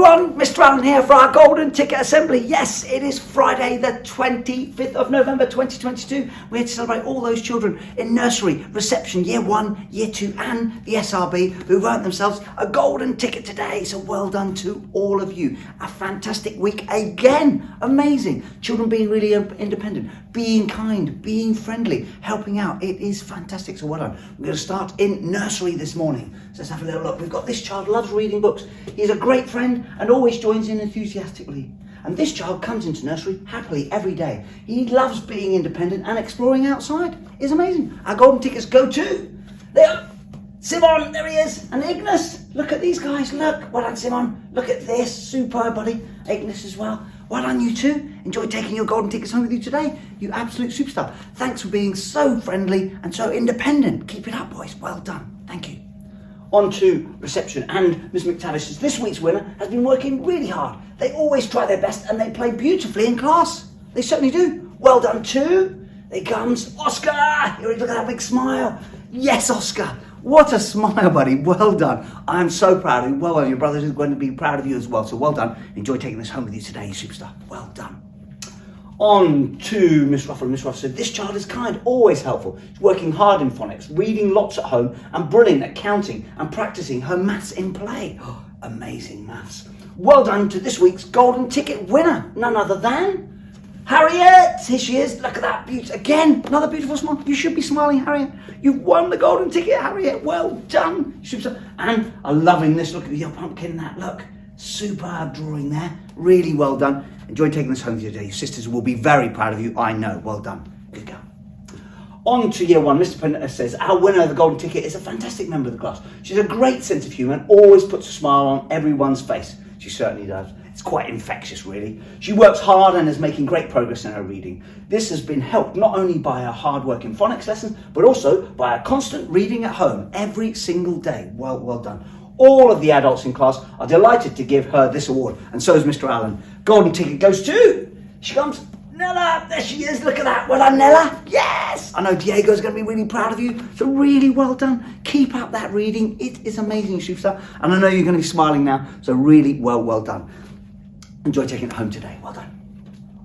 everyone, Mr. Allen here for our Golden Ticket Assembly. Yes, it is Friday the 25th of November 2022. We're here to celebrate all those children in nursery, reception, year 1, year 2 and the SRB who've earned themselves a golden ticket today. So well done to all of you. A fantastic week again. Amazing. Children being really independent, being kind, being friendly, helping out. It is fantastic. So well done. We're going to start in nursery this morning. So let's have a little look. We've got this child loves reading books. He's a great friend and always joins in enthusiastically. And this child comes into nursery happily every day. He loves being independent and exploring outside. It's amazing. Our golden tickets go to there. Simon, there he is, and Ignis. Look at these guys, look. Well done, Simon. Look at this, superb, buddy. Ignis as well. Well done, you two. Enjoy taking your golden tickets home with you today. You absolute superstar. Thanks for being so friendly and so independent. Keep it up, boys. Well done. Thank you. On to reception, and Miss McTavish, this week's winner, has been working really hard. They always try their best and they play beautifully in class. They certainly do. Well done too. There comes Oscar. Here, look at that big smile. Yes, Oscar. What a smile, buddy. Well done. I'm so proud of you. Well, your brother is going to be proud of you as well. So well done. Enjoy taking this home with you today, you superstar. Well done. On to Miss Ruffle. Miss Ruffle said, this child is kind, always helpful. She's working hard in phonics, reading lots at home, and brilliant at counting and practicing her maths in play. Oh, amazing maths. Well done to this week's golden ticket winner. None other than Harriet. Here she is. Look at that beauty. Again, another beautiful smile. You should be smiling, Harriet. You've won the golden ticket, Harriet. Well done. And I'm loving this. Look at your pumpkin, that look. Superb drawing there. Really well done. Enjoy taking this home with you today. Your sisters will be very proud of you. I know. Well done. Good girl. On to year 1. Mr. Pender says, our winner of the golden ticket is a fantastic member of the class. She's a great sense of humour and always puts a smile on everyone's face. She certainly does. It's quite infectious, really. She works hard and is making great progress in her reading. This has been helped not only by her hard work in phonics lessons, but also by her constant reading at home every single day. Well done. All of the adults in class are delighted to give her this award, and so is Mr. Allen. Golden ticket goes to, she comes, Nella. There she is. Look at that. Well done, Nella. Yes. I know Diego's going to be really proud of you. So really well done. Keep up that reading. It is amazing, superstar. And I know you're going to be smiling now. So really well done. Enjoy taking it home today. Well done.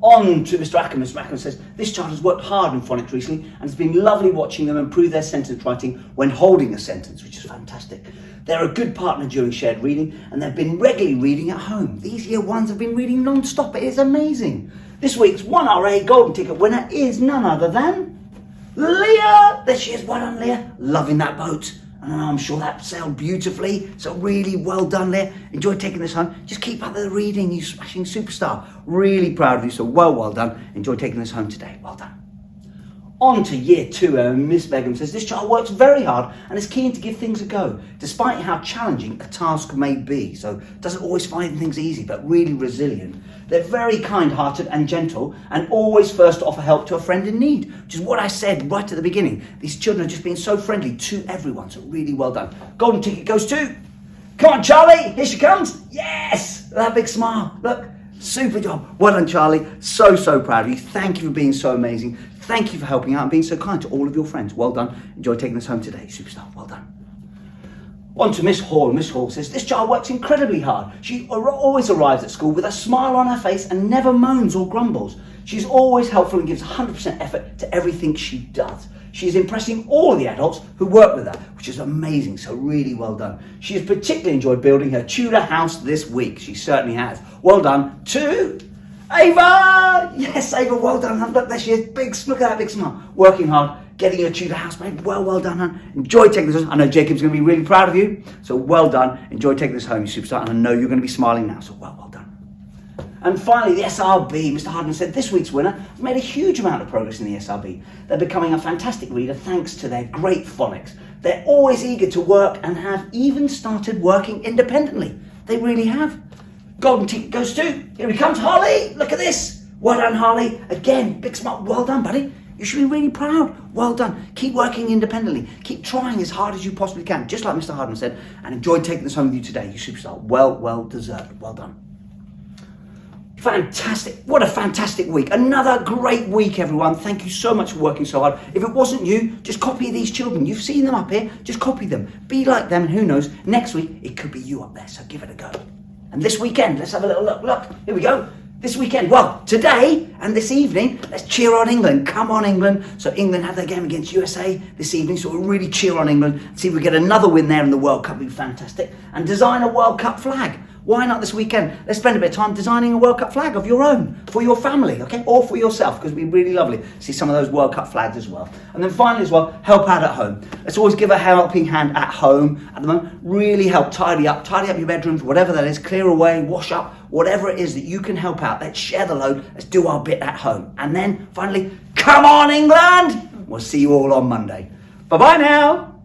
On to Mr. Ackerman. Mr. Ackerman says, this child has worked hard in phonics recently and it's been lovely watching them improve their sentence writing when holding a sentence, which is fantastic. They're a good partner during shared reading and they've been regularly reading at home. These year 1s have been reading non-stop. It is amazing. This week's 1RA golden ticket winner is none other than Leah. There she is. Well done, Leah. Loving that boat. And I'm sure that sailed beautifully. So really well done, Leah. Enjoy taking this home. Just keep up the reading, you smashing superstar. Really proud of you. So well done. Enjoy taking this home today. Well done. On to year 2, Miss Begum says, this child works very hard and is keen to give things a go, despite how challenging a task may be. So doesn't always find things easy, but really resilient. They're very kind-hearted and gentle and always first to offer help to a friend in need, which is what I said right at the beginning. These children are just being so friendly to everyone, so really well done. Golden ticket goes to, come on, Charlie, here she comes. Yes, that big smile, look. Super job. Well done, Charlie. So proud of you. Thank you for being so amazing. Thank you for helping out and being so kind to all of your friends. Well done. Enjoy taking this home today, superstar. Well done. On to Miss Hall. Miss Hall says, this child works incredibly hard. She always arrives at school with a smile on her face and never moans or grumbles. She's always helpful and gives 100% effort to everything she does. She is impressing all the adults who work with her, which is amazing, so really well done. She has particularly enjoyed building her Tudor house this week. She certainly has. Well done to Ava! Yes, Ava, well done. Look, there she is. Look at that big smile. Working hard, getting your Tudor house made. Well done, hon. Enjoy taking this home. I know Jacob's going to be really proud of you, so well done. Enjoy taking this home, you superstar, and I know you're going to be smiling now, so well done. And finally, the SRB, Mr. Hardman said, this week's winner has made a huge amount of progress in the SRB. They're becoming a fantastic reader thanks to their great phonics. They're always eager to work and have even started working independently. They really have. Golden ticket goes to, here he comes, Harley. Look at this. Well done, Harley. Again, big smile. Well done, buddy. You should be really proud. Well done. Keep working independently. Keep trying as hard as you possibly can, just like Mr. Hardman said, and enjoy taking this home with you today, you superstar. Well deserved. Well done. Fantastic. What a fantastic week. Another great week, everyone. Thank you so much for working so hard. If it wasn't you, just copy these children. You've seen them up here. Just copy them. Be like them, and who knows, next week it could be you up there. So give it a go. And this weekend, let's have a little look. Look, here we go. This weekend, well, today and this evening, let's cheer on England. Come on, England. So England have their game against USA this evening, so we'll really cheer on England. See if we get another win there in the World Cup. It'd be fantastic. And design a World Cup flag. Why not this weekend? Let's spend a bit of time designing a World Cup flag of your own, for your family, okay? Or for yourself, because it'd be really lovely to see some of those World Cup flags as well. And then finally as well, help out at home. Let's always give a helping hand at home at the moment. Really help tidy up your bedrooms, whatever that is, clear away, wash up, whatever it is that you can help out. Let's share the load. Let's do our bit at home. And then finally, come on England! We'll see you all on Monday. Bye-bye now.